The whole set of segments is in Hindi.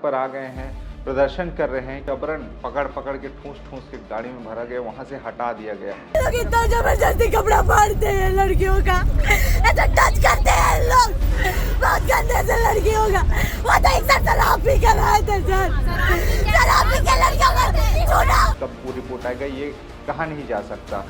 पर आ गए हैं, प्रदर्शन कर रहे हैं। जबरन पकड़ पकड़ के ठूस ठूस के गाड़ी में भरा गया, वहां से हटा दिया गया। लोग इतना जबरदस्ती कपड़ा फाड़ते हैं लड़कियों का, ऐसा टच करते हैं लोग, बहुत गंदे से लड़कियों का। वो तो एक सर शराब पी कर रहे थे सर, शराब पी के लड़कियों का छूना। कब वो रिपोर्ट आएगा ये कहा नहीं जा सकता।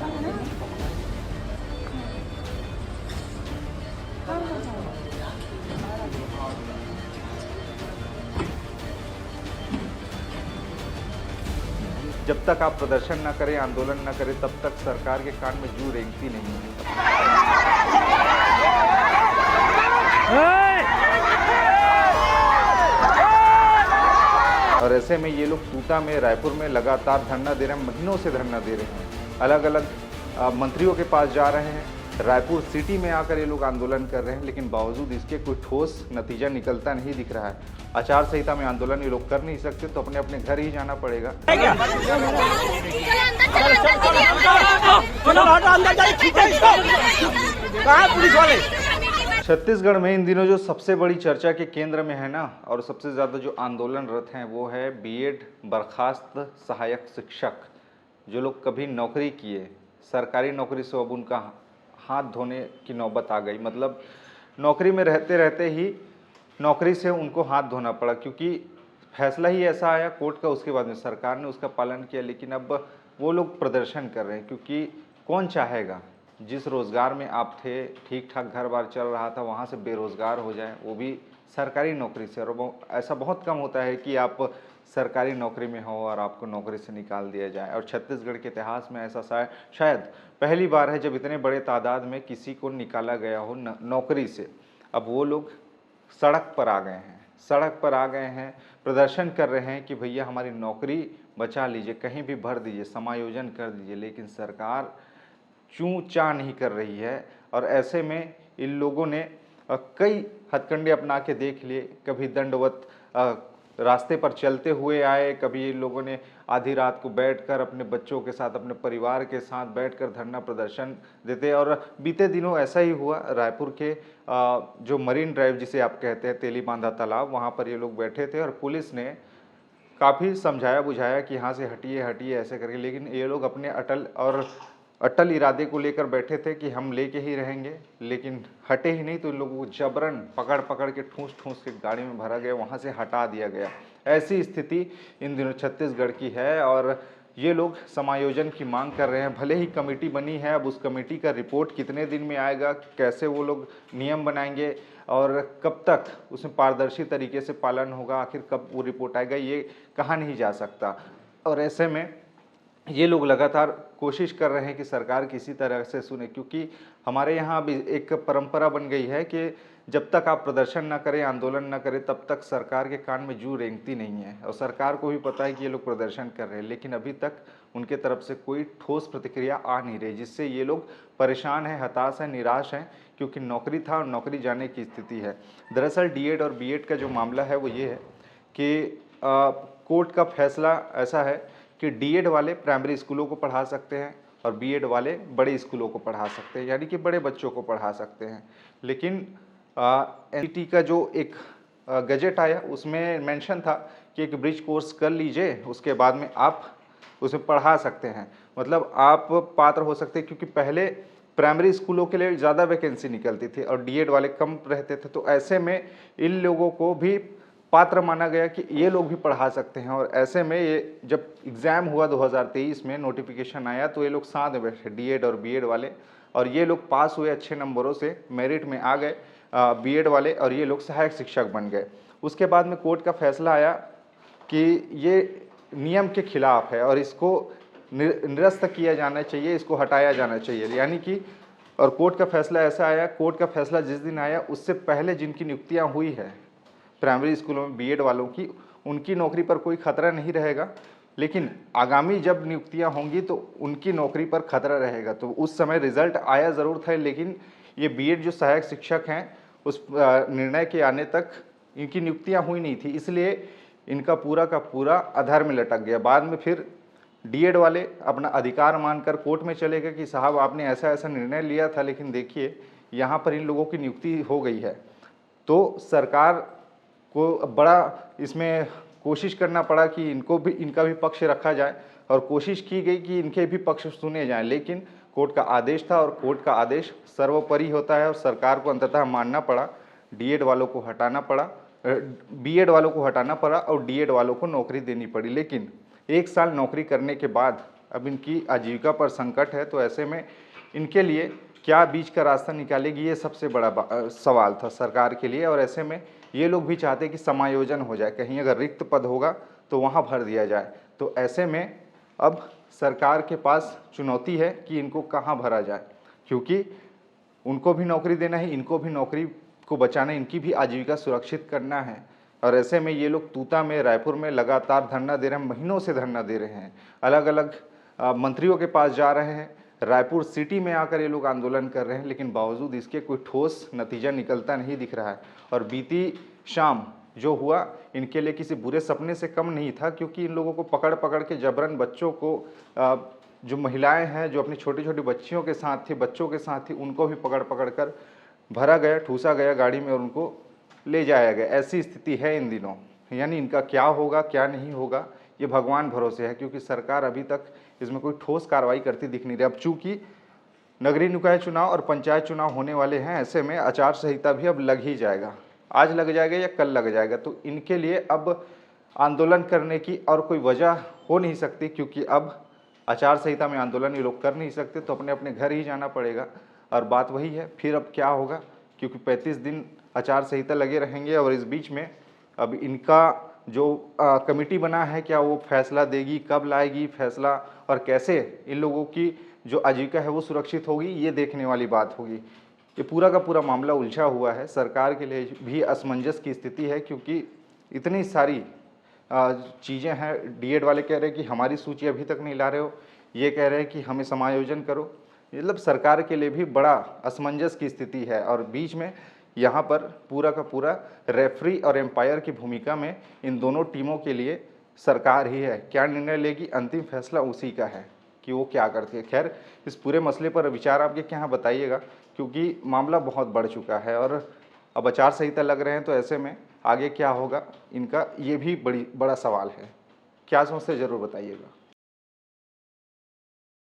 जब तक आप प्रदर्शन न करें, आंदोलन न करें, तब तक सरकार के कान में जू रेंगती नहीं है। और ऐसे में ये लोग टूटा में, रायपुर में लगातार धरना दे रहे हैं, महीनों से धरना दे रहे हैं। अलग अलग मंत्रियों के पास जा रहे हैं, रायपुर सिटी में आकर ये लोग आंदोलन कर रहे हैं, लेकिन बावजूद इसके कोई ठोस नतीजा निकलता नहीं दिख रहा है। आचार संहिता में आंदोलन ये लोग कर नहीं सकते, तो अपने अपने घर ही जाना पड़ेगा। छत्तीसगढ़ में इन दिनों जो सबसे बड़ी चर्चा के केंद्र में है ना, और सबसे ज़्यादा जो आंदोलनरत हैं, वो है बीएड बर्खास्त सहायक शिक्षक। जो लोग कभी नौकरी किए, सरकारी नौकरी से अब उनका हाथ धोने की नौबत आ गई। मतलब नौकरी में रहते रहते ही नौकरी से उनको हाथ धोना पड़ा, क्योंकि फैसला ही ऐसा आया कोर्ट का। उसके बाद में सरकार ने उसका पालन किया, लेकिन अब वो लोग प्रदर्शन कर रहे हैं, क्योंकि कौन चाहेगा जिस रोज़गार में आप थे, ठीक ठाक घर बार चल रहा था, वहाँ से बेरोज़गार हो जाए, वो भी सरकारी नौकरी से। और ऐसा बहुत कम होता है कि आप सरकारी नौकरी में हो और आपको नौकरी से निकाल दिया जाए। और छत्तीसगढ़ के इतिहास में ऐसा शायद पहली बार है जब इतने बड़े तादाद में किसी को निकाला गया हो नौकरी से। अब वो लोग सड़क पर आ गए हैं, सड़क पर आ गए हैं, प्रदर्शन कर रहे हैं कि भैया हमारी नौकरी बचा लीजिए, कहीं भी भर दीजिए, समायोजन कर दीजिए। लेकिन सरकार चूँ चा नहीं कर रही है। और ऐसे में इन लोगों ने कई हथकंडे अपना के देख लिए। कभी दंडवत रास्ते पर चलते हुए आए, कभी इन लोगों ने आधी रात को बैठकर अपने बच्चों के साथ, अपने परिवार के साथ बैठकर धरना प्रदर्शन देते। और बीते दिनों ऐसा ही हुआ, रायपुर के जो मरीन ड्राइव जिसे आप कहते हैं, तेली बांधा तालाब, वहाँ पर ये लोग बैठे थे और पुलिस ने काफ़ी समझाया बुझाया कि यहाँ से हटिए हटिए ऐसे करके। लेकिन ये लोग अपने अटल इरादे को लेकर बैठे थे कि हम लेके ही रहेंगे, लेकिन हटे ही नहीं। तो इन लोगों को जबरन पकड़ पकड़ के ठूस ठूस के गाड़ी में भरा गया, वहाँ से हटा दिया गया। ऐसी स्थिति इन दिनों छत्तीसगढ़ की है और ये लोग समायोजन की मांग कर रहे हैं। भले ही कमेटी बनी है, अब उस कमेटी का रिपोर्ट कितने दिन में आएगा, कैसे वो लोग नियम बनाएंगे और कब तक उसमें पारदर्शी तरीके से पालन होगा, आखिर कब वो रिपोर्ट आएगा, ये कहा नहीं जा सकता। और ऐसे में ये लोग लगातार कोशिश कर रहे हैं कि सरकार किसी तरह से सुने, क्योंकि हमारे यहाँ अभी एक परंपरा बन गई है कि जब तक आप प्रदर्शन न करें, आंदोलन न करें, तब तक सरकार के कान में जू रेंगती नहीं है। और सरकार को भी पता है कि ये लोग प्रदर्शन कर रहे हैं, लेकिन अभी तक उनके तरफ से कोई ठोस प्रतिक्रिया आ नहीं रही, जिससे ये लोग परेशान हैं, हताश हैं, निराश हैं, क्योंकि नौकरी था और नौकरी जाने की स्थिति है। दरअसल डीएड और बीएड का जो मामला है वो ये है कि कोर्ट का फैसला ऐसा है कि डीएड वाले प्राइमरी स्कूलों को पढ़ा सकते हैं और बीएड वाले बड़े स्कूलों को पढ़ा सकते हैं, यानी कि बड़े बच्चों को पढ़ा सकते हैं। लेकिन एनसीटी का जो एक गजट आया उसमें मेंशन था कि एक ब्रिज कोर्स कर लीजिए, उसके बाद में आप उसमें पढ़ा सकते हैं, मतलब आप पात्र हो सकते हैं। क्योंकि पहले प्राइमरी स्कूलों के लिए ज़्यादा वैकेंसी निकलती थी और डीएड वाले कम रहते थे, तो ऐसे में इन लोगों को भी पात्र माना गया कि ये लोग भी पढ़ा सकते हैं। और ऐसे में ये जब एग्ज़ाम हुआ 2023 में, नोटिफिकेशन आया, तो ये लोग साथ में बैठे, डीएड और बीएड वाले, और ये लोग पास हुए अच्छे नंबरों से, मेरिट में आ गए बीएड वाले, और ये लोग सहायक शिक्षक बन गए। उसके बाद में कोर्ट का फैसला आया कि ये नियम के खिलाफ है और इसको निरस्त किया जाना चाहिए, इसको हटाया जाना चाहिए, यानी कि। और कोर्ट का फैसला ऐसा आया, कोर्ट का फैसला जिस दिन आया उससे पहले जिनकी नियुक्तियाँ हुई है प्राइमरी स्कूलों में बीएड वालों की, उनकी नौकरी पर कोई खतरा नहीं रहेगा, लेकिन आगामी जब नियुक्तियां होंगी तो उनकी नौकरी पर खतरा रहेगा। तो उस समय रिजल्ट आया ज़रूर था, लेकिन ये बीएड जो सहायक शिक्षक हैं उस निर्णय के आने तक इनकी नियुक्तियां हुई नहीं थी, इसलिए इनका पूरा का पूरा अधर में लटक गया। बाद में फिर डीएड वाले अपना अधिकार मानकर कोर्ट में चले गए कि साहब आपने ऐसा ऐसा निर्णय लिया था, लेकिन देखिए यहाँ पर इन लोगों की नियुक्ति हो गई है। तो सरकार को बड़ा इसमें कोशिश करना पड़ा कि इनका भी पक्ष रखा जाए और कोशिश की गई कि इनके भी पक्ष सुने जाएं, लेकिन कोर्ट का आदेश था और कोर्ट का आदेश सर्वोपरि होता है और सरकार को अंततः मानना पड़ा। बीएड वालों को हटाना पड़ा, बीएड वालों को हटाना पड़ा और डीएड वालों को नौकरी देनी पड़ी। लेकिन 1 साल नौकरी करने के बाद अब इनकी आजीविका पर संकट है, तो ऐसे में इनके लिए क्या बीच का रास्ता निकालेगी, ये सबसे बड़ा सवाल था सरकार के लिए। और ऐसे में ये लोग भी चाहते कि समायोजन हो जाए, कहीं अगर रिक्त पद होगा तो वहाँ भर दिया जाए। तो ऐसे में अब सरकार के पास चुनौती है कि इनको कहाँ भरा जाए, क्योंकि उनको भी नौकरी देना है, इनको भी नौकरी को बचाना, इनकी भी आजीविका सुरक्षित करना है। और ऐसे में ये लोग तूता में, रायपुर में लगातार धरना दे रहे हैं, महीनों से धरना दे रहे हैं, अलग अलग मंत्रियों के पास जा रहे हैं, रायपुर सिटी में आकर ये लोग आंदोलन कर रहे हैं, लेकिन बावजूद इसके कोई ठोस नतीजा निकलता नहीं दिख रहा है। और बीती शाम जो हुआ इनके लिए किसी बुरे सपने से कम नहीं था, क्योंकि इन लोगों को पकड़ पकड़ के जबरन बच्चों को, जो महिलाएं हैं जो अपनी छोटी छोटी बच्चियों के साथ थी, बच्चों के साथ थी, उनको भी पकड़ पकड़ कर भरा गया, ठूसा गया गाड़ी में और उनको ले जाया गया। ऐसी स्थिति है इन दिनों। यानी इनका क्या होगा क्या नहीं होगा ये भगवान भरोसे है, क्योंकि सरकार अभी तक इसमें कोई ठोस कार्रवाई करती दिख नहीं रही। अब चूंकि नगरीय निकाय चुनाव और पंचायत चुनाव होने वाले हैं, ऐसे में आचार संहिता भी अब लग ही जाएगा, आज लग जाएगा या कल लग जाएगा। तो इनके लिए अब आंदोलन करने की और कोई वजह हो नहीं सकती, क्योंकि अब आचार संहिता में आंदोलन ये लोग कर नहीं सकते, तो अपने अपने घर ही जाना पड़ेगा। और बात वही है, फिर अब क्या होगा, क्योंकि 35 दिन आचार संहिता लगे रहेंगे और इस बीच में अब इनका जो कमेटी बना है, क्या वो फैसला देगी, कब लाएगी फैसला और कैसे इन लोगों की जो आजीविका है वो सुरक्षित होगी, ये देखने वाली बात होगी। ये पूरा का पूरा मामला उलझा हुआ है, सरकार के लिए भी असमंजस की स्थिति है, क्योंकि इतनी सारी चीज़ें हैं। डीएड वाले कह रहे हैं कि हमारी सूची अभी तक नहीं ला रहे हो, ये कह रहे हैं कि हमें समायोजन करो। मतलब सरकार के लिए भी बड़ा असमंजस की स्थिति है और बीच में यहाँ पर पूरा का पूरा रेफरी और एम्पायर की भूमिका में इन दोनों टीमों के लिए सरकार ही है। क्या निर्णय लेगी, अंतिम फैसला उसी का है कि वो क्या करती है। खैर, इस पूरे मसले पर विचार आपके क्या बताइएगा, क्योंकि मामला बहुत बढ़ चुका है और अब आचार संहिता लग रहे हैं, तो ऐसे में आगे क्या होगा इनका, ये भी बड़ा सवाल है। क्या सोचते ज़रूर बताइएगा।